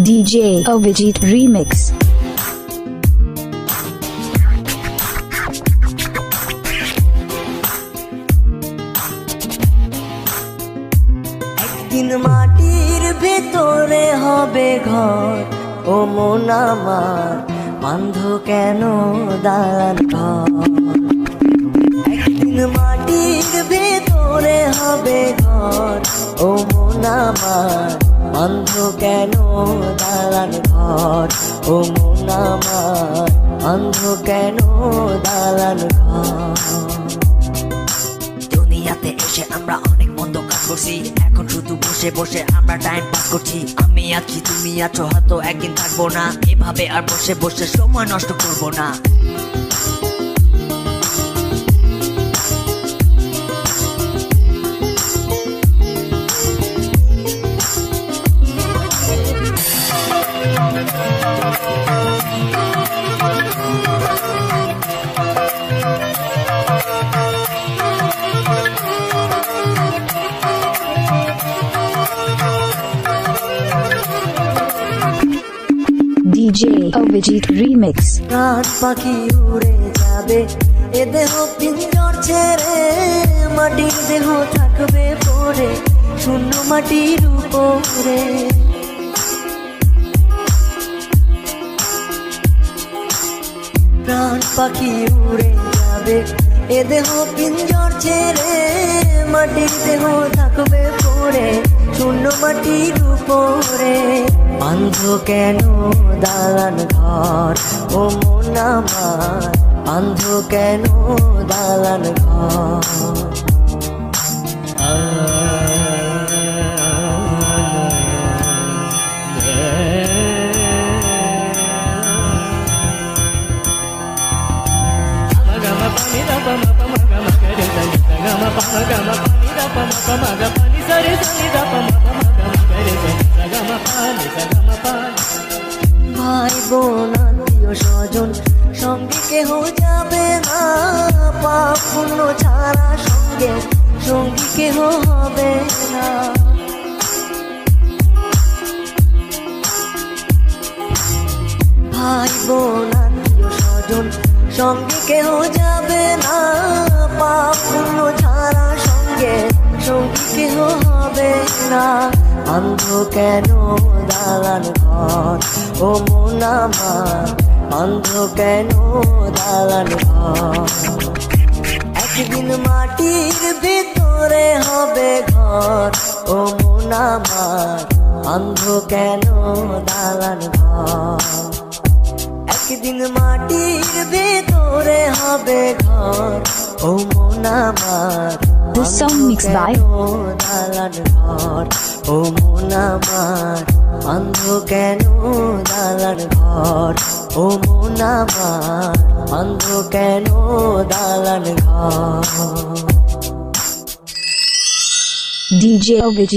DJ Avijit Remix. একদিন মাটির ভেতরে হবে ঘর, ও মন আমার বাঁধ কেন দালান ঘর। একদিন মাটির ভেতরে হবে ঘর, ও মন আমার বাঁধ কেন দালান ঘর। ও মন আমার বাঁধ কেন দালান ঘর। দুনিয়াতে এসে আমরা অনেক মন্দ কাজ করছি, এখন শুধু বসে বসে আমরা টাইম পাস করছি। আমি আছি তুমি আছো, হয়তো একদিন থাকবো না, এভাবে আর বসে বসে সময় নষ্ট করবো না। DJ Avijit Remix. প্রাণ পাখি উড়ে যাবে এ দেহ পিঞ্জর ছেড়ে, মাটির দেহ থাকবে পড়ে শূন্য মাটির উপরে। প্রাণ পাখি উড়ে যাবে এ দেহ পিঞ্জর ছেড়ে, মাটির দেহ থাকবে পড়ে শূন্য মাটির উপরে। বাঁধ কেন দালান ঘর, ও মন আমার বাঁধ কেন দালান ঘর। ভাই বোন আত্মীয় স্বজন সঙ্গে কেহ যাবে না, পাপ পুণ্য ছাড়া সঙ্গে সঙ্গী কেহ হবে না। ভাই বোন আত্মীয় স্বজন সঙ্গে কেহ যাবে না, পাপ পুণ্য ছাড়া সঙ্গে সঙ্গী কেহ হবে না। বাঁধ কেন দালান ঘর, ও মন আমার বাঁধ কেন দালান ঘর। একদিন মাটির ভিতরে হবে ঘর, ও মন আমার বাঁধ কেন দালান ঘর। একদিন মাটির ভিতরে হবে ঘর, ও মন আমার This song mixed by দালান ঘর। ও মন আমার বাঁধ কেন দালান ঘর। ও মন আমার বাঁধ কেন দালান ঘর। DJ Avijit